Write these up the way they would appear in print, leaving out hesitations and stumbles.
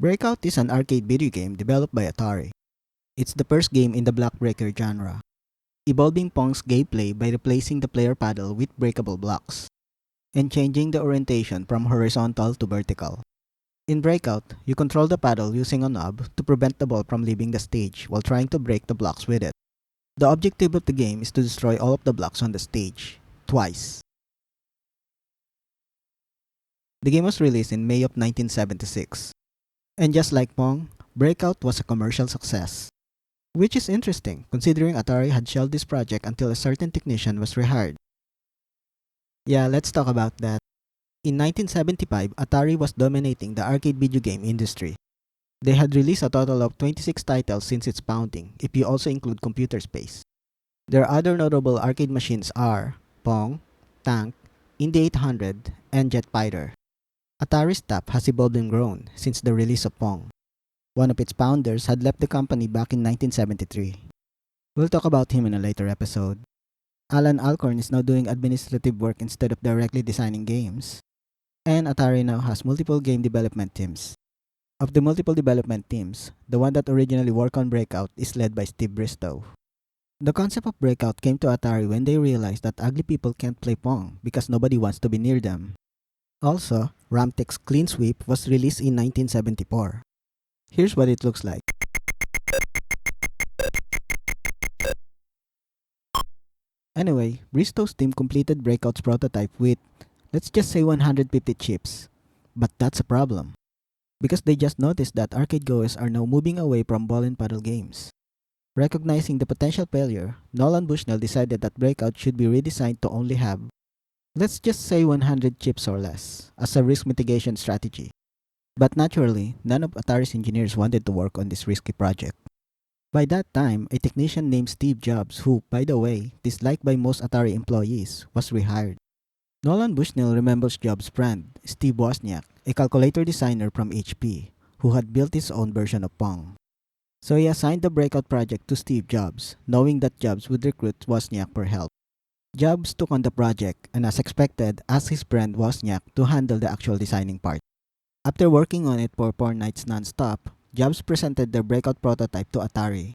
Breakout is an arcade video game developed by Atari. It's the first game in the block breaker genre, evolving Pong's gameplay by replacing the player paddle with breakable blocks, and changing the orientation from horizontal to vertical. In Breakout, you control the paddle using a knob to prevent the ball from leaving the stage while trying to break the blocks with it. The objective of the game is to destroy all of the blocks on the stage, twice. The game was released in May of 1976. And just like Pong, Breakout was a commercial success. Which is interesting, considering Atari had shelved this project until a certain technician was rehired. Yeah, let's talk about that. In 1975, Atari was dominating the arcade video game industry. They had released a total of 26 titles since its founding, if you also include Computer Space. Their other notable arcade machines are Pong, Tank, Indy 800, and Jet Fighter. Atari's staff has evolved and grown since the release of Pong. One of its founders had left the company back in 1973. We'll talk about him in a later episode. Alan Alcorn is now doing administrative work instead of directly designing games. And Atari now has multiple game development teams. Of the multiple development teams, the one that originally worked on Breakout is led by Steve Bristow. The concept of Breakout came to Atari when they realized that ugly people can't play Pong because nobody wants to be near them. Also, Ramtech's Clean Sweep was released in 1974. Here's what it looks like. Anyway, Bristow's team completed Breakout's prototype with, let's just say 150 chips. But that's a problem, because they just noticed that arcade goers are now moving away from ball and paddle games. Recognizing the potential failure, Nolan Bushnell decided that Breakout should be redesigned to only have, let's just say 100 chips or less, as a risk mitigation strategy. But naturally, none of Atari's engineers wanted to work on this risky project. By that time, a technician named Steve Jobs, who, by the way, disliked by most Atari employees, was rehired. Nolan Bushnell remembers Jobs' friend, Steve Wozniak, a calculator designer from HP, who had built his own version of Pong. So he assigned the Breakout project to Steve Jobs, knowing that Jobs would recruit Wozniak for help. Jobs took on the project and, as expected, asked his friend Wozniak to handle the actual designing part. After working on it for 4 nights non-stop, Jobs presented their Breakout prototype to Atari.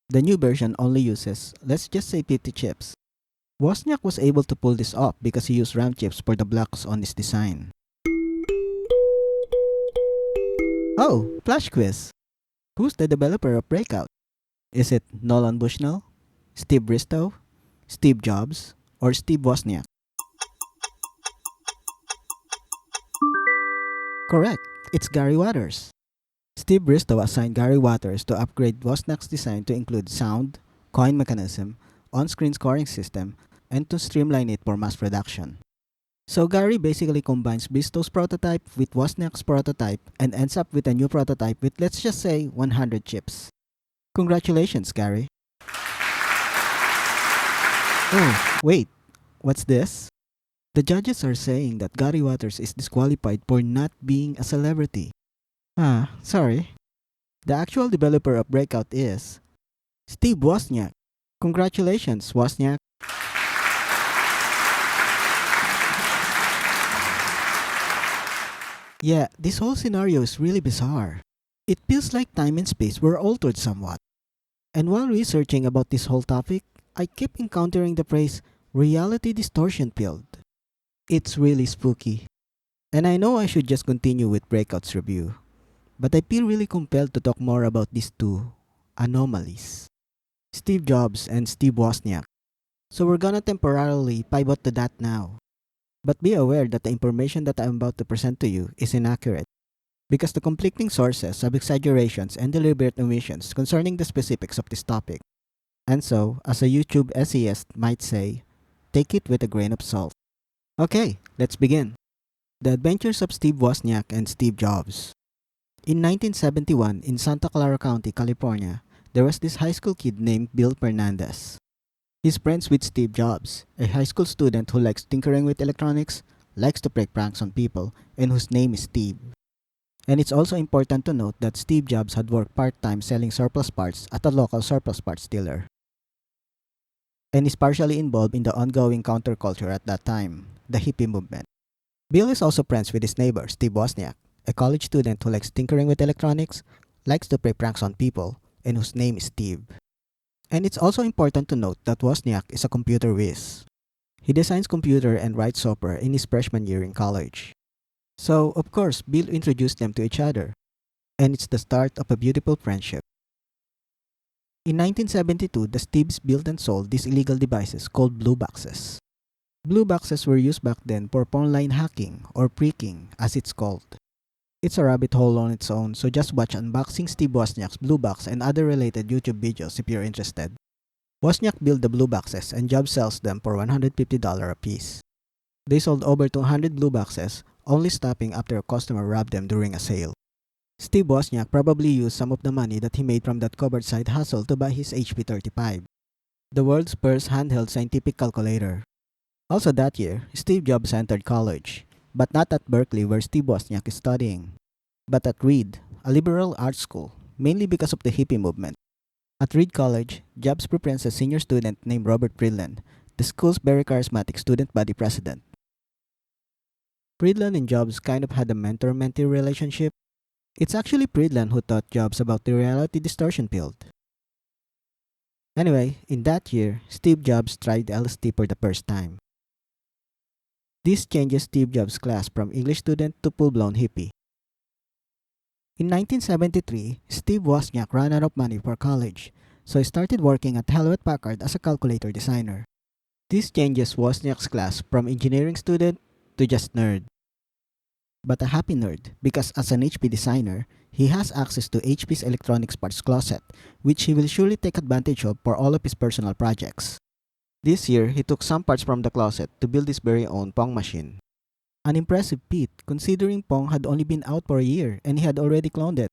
The new version only uses, let's just say 50 chips. Wozniak was able to pull this off because he used RAM chips for the blocks on his design. Oh, flash quiz! Who's the developer of Breakout? Is it Nolan Bushnell, Steve Bristow, Steve Jobs, or Steve Wozniak? Correct, it's Gary Waters. Steve Bristow assigned Gary Waters to upgrade Wozniak's design to include sound, coin mechanism, on-screen scoring system, and to streamline it for mass production. So Gary basically combines Bristow's prototype with Wozniak's prototype and ends up with a new prototype with, let's just say, 100 chips. Congratulations, Gary. Oh, wait, what's this? The judges are saying that Gary Waters is disqualified for not being a celebrity. Sorry. The actual developer of Breakout is Steve Wozniak. Congratulations, Wozniak. Yeah, this whole scenario is really bizarre. It feels like time and space were altered somewhat. And while researching about this whole topic, I kept encountering the phrase Reality Distortion Field. It's really spooky. And I know I should just continue with Breakout's review, but I feel really compelled to talk more about these two anomalies, Steve Jobs and Steve Wozniak. So we're gonna temporarily pivot to that now. But be aware that the information that I'm about to present to you is inaccurate, because the conflicting sources have exaggerations and deliberate omissions concerning the specifics of this topic. And so, as a YouTube essayist might say, take it with a grain of salt. Okay, let's begin. The Adventures of Steve Wozniak and Steve Jobs. In 1971, in Santa Clara County, California, there was this high school kid named Bill Fernandez. He's friends with Steve Jobs, a high school student who likes tinkering with electronics, likes to play pranks on people, and whose name is Steve. And it's also important to note that Steve Jobs had worked part-time selling surplus parts at a local surplus parts dealer, and is partially involved in the ongoing counterculture at that time, the hippie movement. Bill is also friends with his neighbor, Steve Wozniak, a college student who likes tinkering with electronics, likes to play pranks on people, and whose name is Steve. And it's also important to note that Wozniak is a computer whiz. He designs computer and writes software in his freshman year in college. So, of course, Bill introduced them to each other, and it's the start of a beautiful friendship. In 1972, the Steves built and sold these illegal devices called blue boxes. Blue boxes were used back then for phone line hacking, or pricking as it's called. It's a rabbit hole on its own, so just watch Unboxing Steve Wozniak's Blue Box and other related YouTube videos if you're interested. Wozniak built the blue boxes and Jobs sells them for $150 a piece. They sold over 200 blue boxes, only stopping after a customer robbed them during a sale. Steve Wozniak probably used some of the money that he made from that covered side hustle to buy his HP 35, the world's first handheld scientific calculator. Also that year, Steve Jobs entered college, but not at Berkeley where Steve Wozniak is studying, but at Reed, a liberal arts school, mainly because of the hippie movement. At Reed College, Jobs befriends a senior student named Robert Friedland, the school's very charismatic student body president. Friedland and Jobs kind of had a mentor-mentee relationship. It's actually Friedland who taught Jobs about the Reality Distortion Field. Anyway, in that year, Steve Jobs tried LSD for the first time. This changes Steve Jobs' class from English student to full-blown hippie. In 1973, Steve Wozniak ran out of money for college, so he started working at Hewlett-Packard as a calculator designer. This changes Wozniak's class from engineering student to just nerd. But a happy nerd, because as an HP designer, he has access to HP's electronics parts closet, which he will surely take advantage of for all of his personal projects. This year, he took some parts from the closet to build his very own Pong machine. An impressive feat, considering Pong had only been out for a year and he had already cloned it.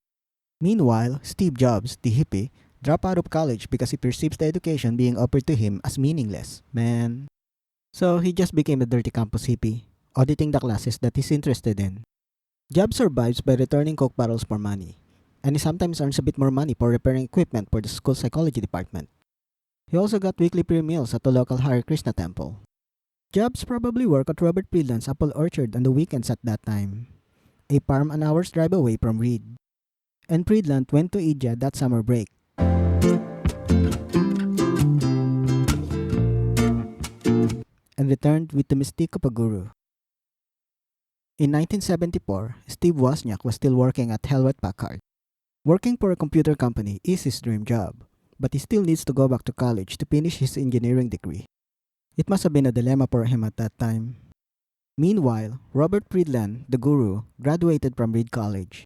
Meanwhile, Steve Jobs, the hippie, dropped out of college because he perceives the education being offered to him as meaningless. Man. So he just became a dirty campus hippie, auditing the classes that he's interested in. Jobs survives by returning Coke bottles for money, and he sometimes earns a bit more money for repairing equipment for the school psychology department. He also got weekly free meals at the local Hare Krishna temple. Jobs probably worked at Robert Friedland's apple orchard on the weekends at that time, a farm an hour's drive away from Reed. And Friedland went to India that summer break. And returned with the mystique of a guru. In 1974, Steve Wozniak was still working at Hewlett-Packard. Working for a computer company is his dream job, but he still needs to go back to college to finish his engineering degree. It must have been a dilemma for him at that time. Meanwhile, Robert Friedland, the guru, graduated from Reed College,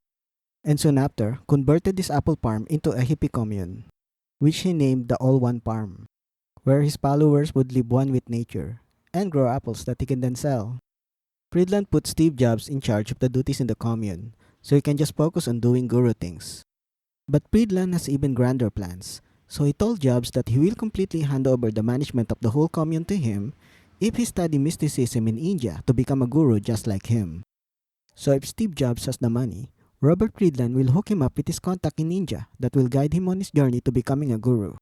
and soon after converted this apple farm into a hippie commune, which he named the All One Farm, where his followers would live one with nature and grow apples that he can then sell. Friedland put Steve Jobs in charge of the duties in the commune, so he can just focus on doing guru things. But Friedland has even grander plans, so he told Jobs that he will completely hand over the management of the whole commune to him if he studied mysticism in India to become a guru just like him. So if Steve Jobs has the money, Robert Friedland will hook him up with his contact in India that will guide him on his journey to becoming a guru.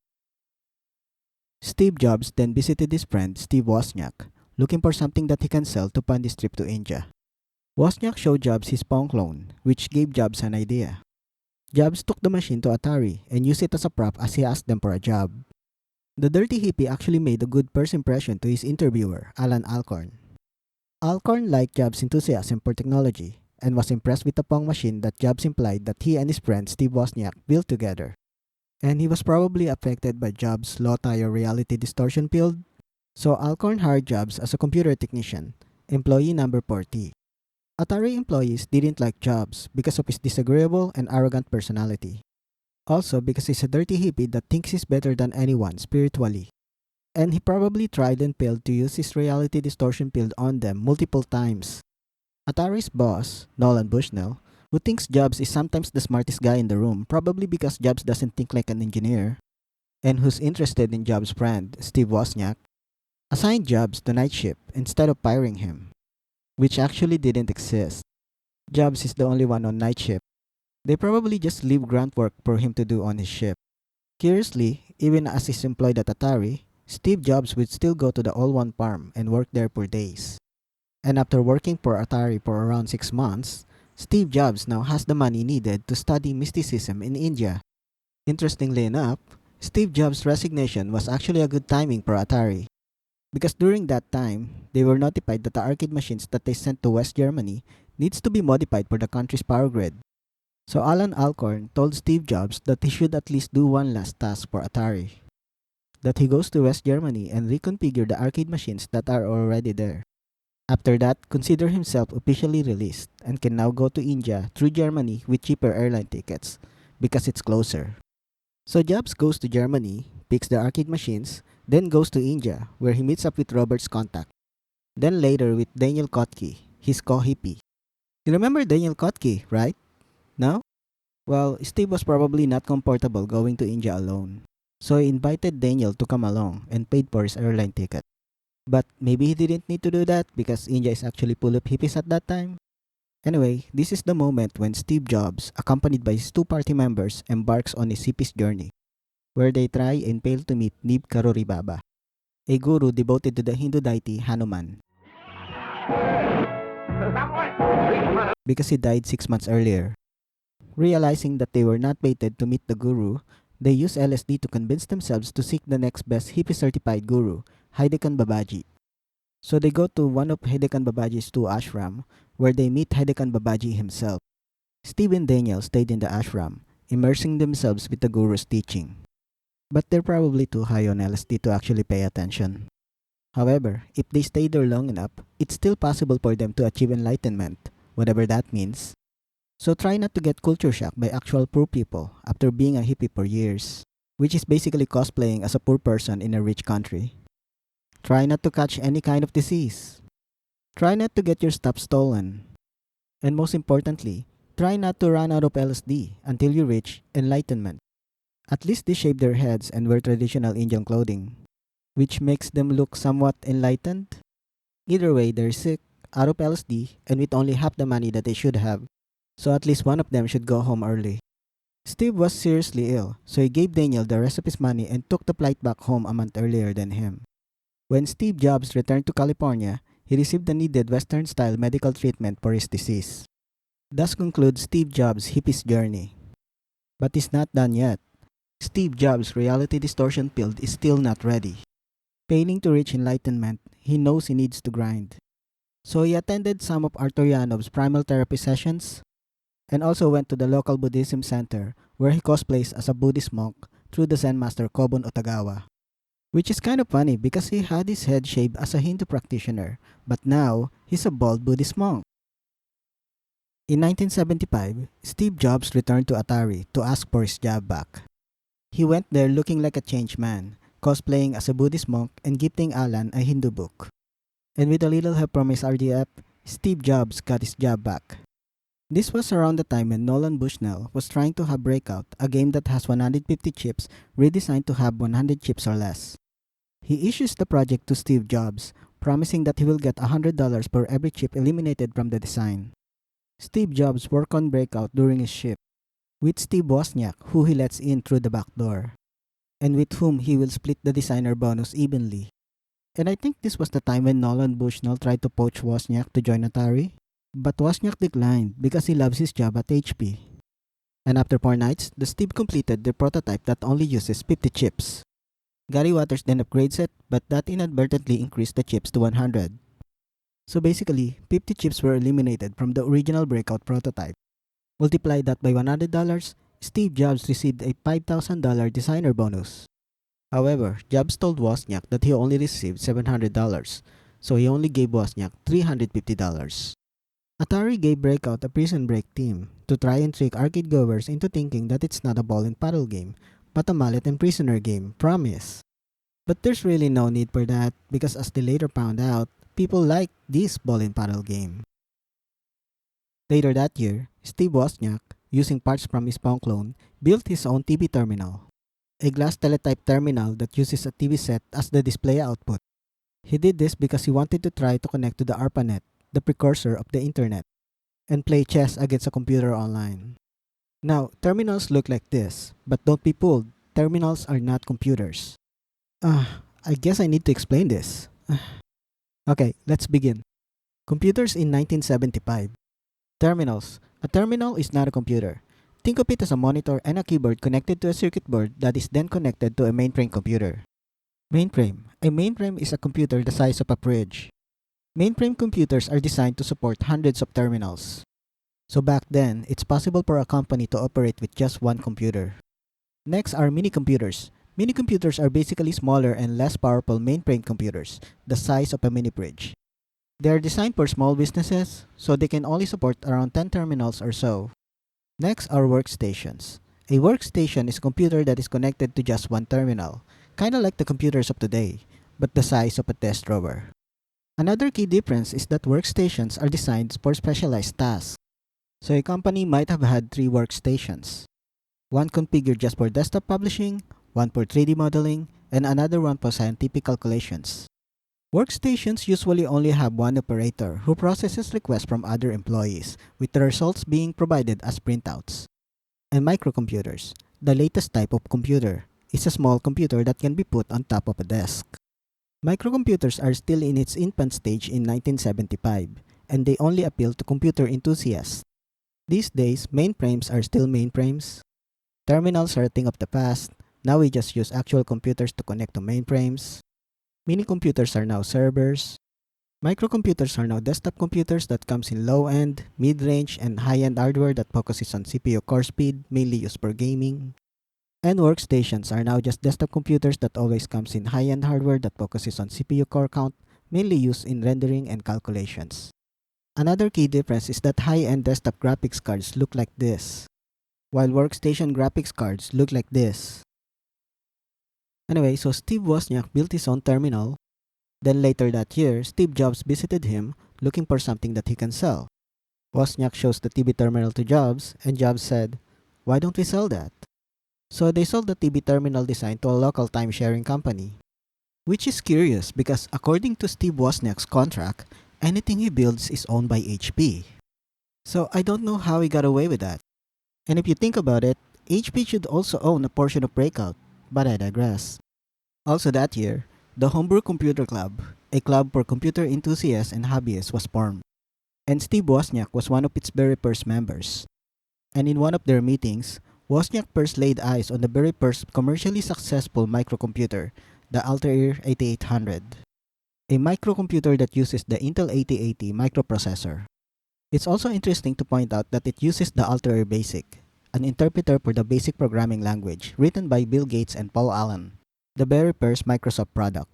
Steve Jobs then visited his friend Steve Wozniak, looking for something that he can sell to fund his trip to India. Wozniak showed Jobs his Pong clone, which gave Jobs an idea. Jobs took the machine to Atari and used it as a prop as he asked them for a job. The dirty hippie actually made a good first impression to his interviewer, Alan Alcorn. Alcorn liked Jobs' enthusiasm for technology and was impressed with the Pong machine that Jobs implied that he and his friend Steve Wozniak built together. And he was probably affected by Jobs' low-tire Reality Distortion Field, so Alcorn hired Jobs as a computer technician, employee number 40. Atari employees didn't like Jobs because of his disagreeable and arrogant personality. Also because he's a dirty hippie that thinks he's better than anyone spiritually. And he probably tried and failed to use his Reality Distortion Field on them multiple times. Atari's boss, Nolan Bushnell, who thinks Jobs is sometimes the smartest guy in the room probably because Jobs doesn't think like an engineer, and who's interested in Jobs' friend, Steve Wozniak, assigned Jobs to night shift instead of firing him, which actually didn't exist. Jobs is the only one on night shift. They probably just leave grunt work for him to do on his shift. Curiously, even as he's employed at Atari, Steve Jobs would still go to the All One Farm and work there for days. And after working for Atari for around 6 months, Steve Jobs now has the money needed to study mysticism in India. Interestingly enough, Steve Jobs' resignation was actually a good timing for Atari, because during that time, they were notified that the arcade machines that they sent to West Germany needs to be modified for the country's power grid. So Alan Alcorn told Steve Jobs that he should at least do one last task for Atari, that he goes to West Germany and reconfigure the arcade machines that are already there. After that, consider himself officially released and can now go to India through Germany with cheaper airline tickets because it's closer. So Jobs goes to Germany, picks the arcade machines, then goes to India where he meets up with Robert's contact. Then later with Daniel Kotke, his co-hippie. You remember Daniel Kotke, right? No? Well, Steve was probably not comfortable going to India alone. So he invited Daniel to come along and paid for his airline ticket. But maybe he didn't need to do that because India is actually full of hippies at that time. Anyway, this is the moment when Steve Jobs, accompanied by his two party members, embarks on his hippies journey, where they try and fail to meet Nib Karuri Baba, a guru devoted to the Hindu deity Hanuman, because he died 6 months earlier. Realizing that they were not fated to meet the guru, they use LSD to convince themselves to seek the next best hippie-certified guru, Haidekan Babaji. So they go to one of Haidekan Babaji's two ashram, where they meet Haidekan Babaji himself. Steve and Daniel stayed in the ashram, immersing themselves with the guru's teaching. But they're probably too high on LSD to actually pay attention. However, if they stay there long enough, it's still possible for them to achieve enlightenment, whatever that means. So try not to get culture shock by actual poor people after being a hippie for years, which is basically cosplaying as a poor person in a rich country. Try not to catch any kind of disease. Try not to get your stuff stolen. And most importantly, try not to run out of LSD until you reach enlightenment. At least they shave their heads and wear traditional Indian clothing, which makes them look somewhat enlightened. Either way, they're sick, out of LSD, and with only half the money that they should have, so at least one of them should go home early. Steve was seriously ill, so he gave Daniel the rest of his money and took the flight back home a month earlier than him. When Steve Jobs returned to California, he received the needed Western-style medical treatment for his disease. Thus concludes Steve Jobs' hippie's journey. But he's not done yet. Steve Jobs' Reality Distortion Field is still not ready. Failing to reach enlightenment, he knows he needs to grind. So he attended some of Arthur Yanov's primal therapy sessions, and also went to the local Buddhism center where he cosplays as a Buddhist monk through the Zen master Kobun Otagawa. Which is kind of funny because he had his head shaved as a Hindu practitioner, but now he's a bald Buddhist monk. In 1975, Steve Jobs returned to Atari to ask for his job back. He went there looking like a changed man, cosplaying as a Buddhist monk and gifting Alan a Hindu book. And with a little help from his RDF, Steve Jobs got his job back. This was around the time when Nolan Bushnell was trying to have Breakout, a game that has 150 chips redesigned to have 100 chips or less. He issues the project to Steve Jobs, promising that he will get $100 for every chip eliminated from the design. Steve Jobs worked on Breakout during his shift, with Steve Wozniak, who he lets in through the back door, and with whom he will split the designer bonus evenly. And I think this was the time when Nolan Bushnell tried to poach Wozniak to join Atari, but Wozniak declined because he loves his job at HP. And after 4 nights, the Steve completed the prototype that only uses 50 chips. Gary Waters then upgrades it, but that inadvertently increased the chips to 100. So basically, 50 chips were eliminated from the original Breakout prototype. Multiply that by $100, Steve Jobs received a $5,000 designer bonus. However, Jobs told Wozniak that he only received $700, so he only gave Wozniak $350. Atari gave Breakout a prison break theme to try and trick arcade goers into thinking that it's not a ball and paddle game, but a mallet and prisoner game, promise. But there's really no need for that because as they later found out, people like this ball and paddle game. Later that year, Steve Wozniak, using parts from his Spawn clone, built his own TV terminal, a glass teletype terminal that uses a TV set as the display output. He did this because he wanted to try to connect to the ARPANET, the precursor of the internet, and play chess against a computer online. Now, terminals look like this, but don't be fooled, terminals are not computers. I guess I need to explain this. Okay, let's begin. Computers in 1975. Terminals. A terminal is not a computer. Think of it as a monitor and a keyboard connected to a circuit board that is then connected to a mainframe computer. Mainframe. A mainframe is a computer the size of a fridge. Mainframe computers are designed to support hundreds of terminals. So back then, it's possible for a company to operate with just one computer. Next are mini computers. Mini computers are basically smaller and less powerful mainframe computers, the size of a mini fridge. They are designed for small businesses, so they can only support around 10 terminals or so. Next are workstations. A workstation is a computer that is connected to just one terminal, kinda like the computers of today, but the size of a desk drawer. Another key difference is that workstations are designed for specialized tasks. So a company might have had 3 workstations. One configured just for desktop publishing, one for 3D modeling, and another one for scientific calculations. Workstations usually only have one operator who processes requests from other employees, with the results being provided as printouts. And microcomputers, the latest type of computer, is a small computer that can be put on top of a desk. Microcomputers are still in its infant stage in 1975, and they only appeal to computer enthusiasts. These days, mainframes are still mainframes. Terminals are a thing of the past. Now we just use actual computers to connect to mainframes. Mini computers are now servers. Microcomputers are now desktop computers that comes in low-end, mid-range, and high-end hardware that focuses on CPU core speed, mainly used for gaming. And workstations are now just desktop computers that always comes in high-end hardware that focuses on CPU core count, mainly used in rendering and calculations. Another key difference is that high-end desktop graphics cards look like this, while workstation graphics cards look like this. Anyway, so Steve Wozniak built his own terminal. Then later that year, Steve Jobs visited him looking for something that he can sell. Wozniak shows the TV terminal to Jobs, and Jobs said, "Why don't we sell that?" So they sold the TV terminal design to a local time-sharing company. Which is curious because according to Steve Wozniak's contract, anything he builds is owned by HP. So I don't know how he got away with that. And if you think about it, HP should also own a portion of Breakout, but I digress. Also that year, the Homebrew Computer Club, a club for computer enthusiasts and hobbyists, was formed. And Steve Wozniak was one of its very first members. And in one of their meetings, Wozniak first laid eyes on the very first commercially successful microcomputer, the Altair 8800, a microcomputer that uses the Intel 8080 microprocessor. It's also interesting to point out that it uses the Altair Basic, an interpreter for the BASIC programming language written by Bill Gates and Paul Allen, the very first Microsoft product.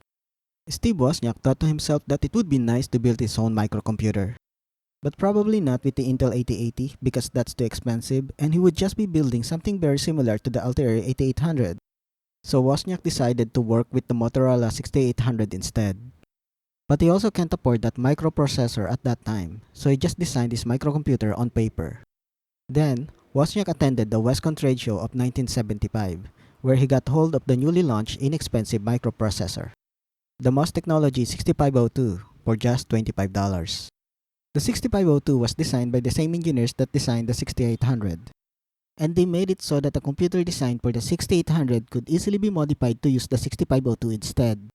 Steve Wozniak thought to himself that it would be nice to build his own microcomputer, but probably not with the Intel 8080 because that's too expensive and he would just be building something very similar to the Altair 8800. So Wozniak decided to work with the Motorola 6800 instead. But he also can't afford that microprocessor at that time, so he just designed his microcomputer on paper. Then, Wozniak attended the Westcon trade show of 1975, where he got hold of the newly launched inexpensive microprocessor, the MOS Technology 6502, for just $25. The 6502 was designed by the same engineers that designed the 6800. And they made it so that a computer designed for the 6800 could easily be modified to use the 6502 instead.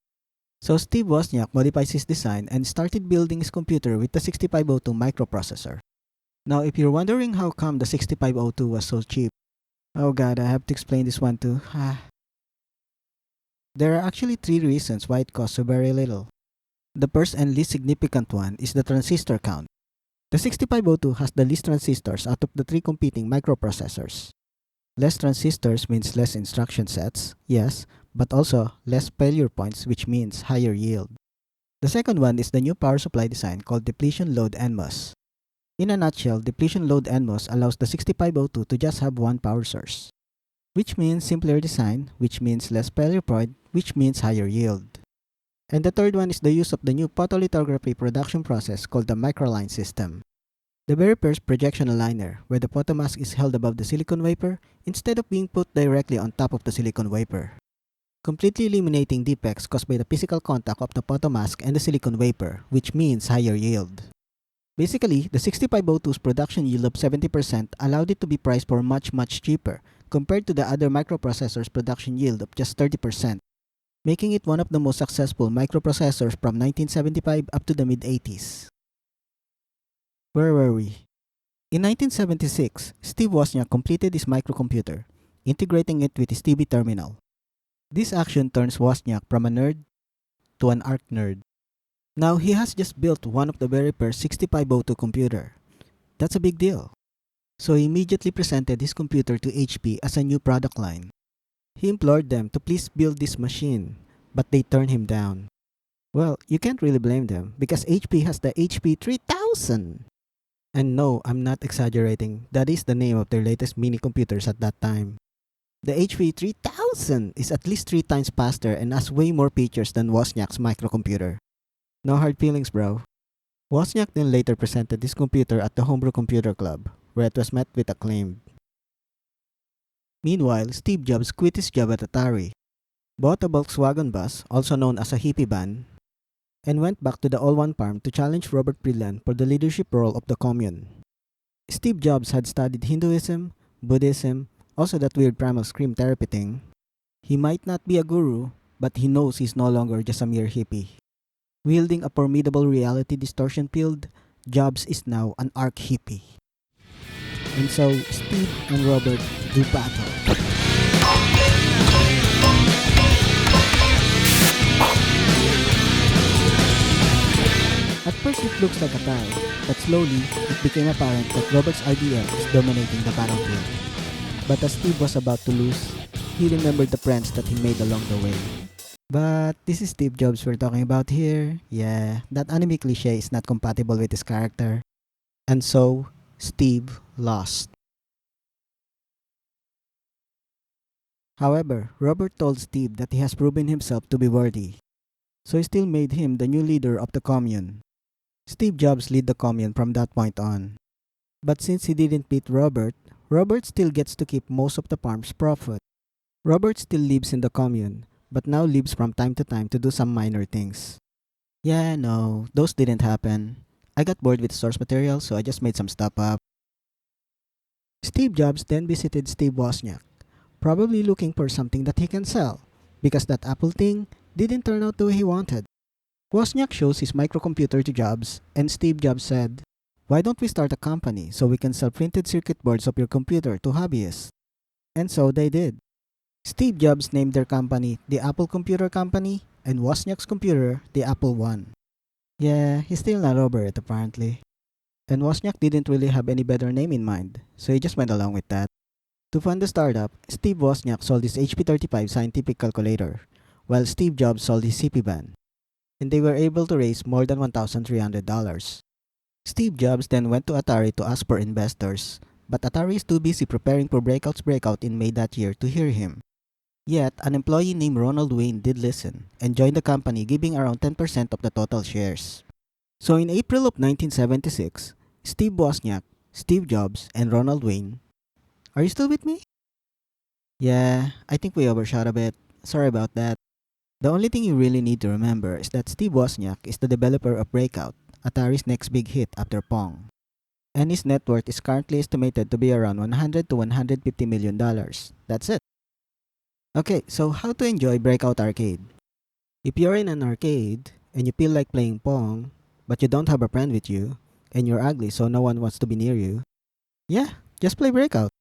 So Steve Wozniak modifies his design and started building his computer with the 6502 microprocessor. Now if you're wondering how come the 6502 was so cheap, oh god, I have to explain this one too. There are actually 3 reasons why it costs so very little. The first and least significant one is the transistor count. The 6502 has the least transistors out of the 3 competing microprocessors. Less transistors means less instruction sets, yes, but also less failure points, which means higher yield. The second one is the new power supply design called depletion load NMOS. In a nutshell, depletion load NMOS allows the 6502 to just have one power source, which means simpler design, which means less failure point, which means higher yield. And the third one is the use of the new photolithography production process called the microline system. The very first projection aligner, where the photomask is held above the silicon wafer instead of being put directly on top of the silicon wafer, completely eliminating defects caused by the physical contact of the photomask and the silicon wafer, which means higher yield. Basically, the 6502's production yield of 70% allowed it to be priced for much cheaper compared to the other microprocessors' production yield of just 30%, making it one of the most successful microprocessors from 1975 up to the mid-80s. Where were we? In 1976, Steve Wozniak completed his microcomputer, integrating it with his TV terminal. This action turns Wozniak from a nerd to an arch nerd. Now he has just built one of the very first 6502 computer. That's a big deal. So he immediately presented his computer to HP as a new product line. He implored them to please build this machine, but they turned him down. Well, you can't really blame them because HP has the HP 3000. And no, I'm not exaggerating. That is the name of their latest mini computers at that time. The HP 3000 is at least 3 times faster and has way more features than Wozniak's microcomputer. No hard feelings, bro. Wozniak then later presented this computer at the Homebrew Computer Club, where it was met with acclaim. Meanwhile, Steve Jobs quit his job at Atari, bought a Volkswagen bus, also known as a hippie van, and went back to the All-One farm to challenge Robert Friedland for the leadership role of the commune. Steve Jobs had studied Hinduism, Buddhism, also that weird primal scream therapy thing. He might not be a guru, but he knows he's no longer just a mere hippie. Wielding a formidable reality distortion field, Jobs is now an arch hippie. And so, Steve and Robert do battle. At first it looks like a tie, but slowly it became apparent that Robert's idea is dominating the battlefield. But as Steve was about to lose, he remembered the friends that he made along the way. But this is Steve Jobs we're talking about here. Yeah, that anime cliche is not compatible with his character. And so, Steve lost. However, Robert told Steve that he has proven himself to be worthy. So he still made him the new leader of the commune. Steve Jobs led the commune from that point on. But since he didn't beat Robert, Robert still gets to keep most of the farm's profit. Robert still lives in the commune, but now leaves from time to time to do some minor things. Yeah, no, those didn't happen. I got bored with source material, so I just made some stuff up. Steve Jobs then visited Steve Wozniak, probably looking for something that he can sell, because that Apple thing didn't turn out the way he wanted. Wozniak shows his microcomputer to Jobs, and Steve Jobs said, "Why don't we start a company so we can sell printed circuit boards of your computer to hobbyists?" And so they did. Steve Jobs named their company the Apple Computer Company, and Wozniak's computer the Apple I. Yeah, he's still not over it apparently. And Wozniak didn't really have any better name in mind, so he just went along with that. To fund the startup, Steve Wozniak sold his HP35 scientific calculator, while Steve Jobs sold his hippie van. And they were able to raise more than $1,300. Steve Jobs then went to Atari to ask for investors, but Atari is too busy preparing for Breakout's breakout in May that year to hear him. Yet, an employee named Ronald Wayne did listen and joined the company, giving around 10% of the total shares. So in April of 1976, Steve Wozniak, Steve Jobs, and Ronald Wayne. Are you still with me? Yeah, I think we overshot a bit. Sorry about that. The only thing you really need to remember is that Steve Wozniak is the developer of Breakout, Atari's next big hit after Pong. And his net worth is currently estimated to be around $100 to $150 million. That's it. Okay, so how to enjoy Breakout Arcade? If you're in an arcade and you feel like playing Pong, but you don't have a friend with you, and you're ugly so no one wants to be near you, yeah, just play Breakout.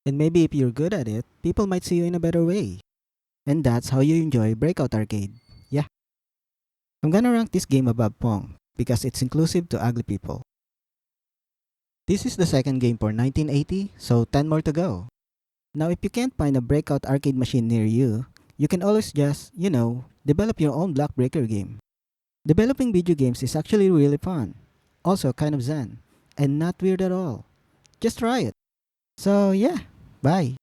And maybe if you're good at it, people might see you in a better way. And that's how you enjoy Breakout Arcade. Yeah. I'm gonna rank this game above Pong because it's inclusive to ugly people. This is the second game for 1980, so 10 more to go. Now if you can't find a Breakout Arcade machine near you, you can always just, develop your own block breaker game. Developing video games is actually really fun. Also kind of zen. And not weird at all. Just try it. So yeah, bye.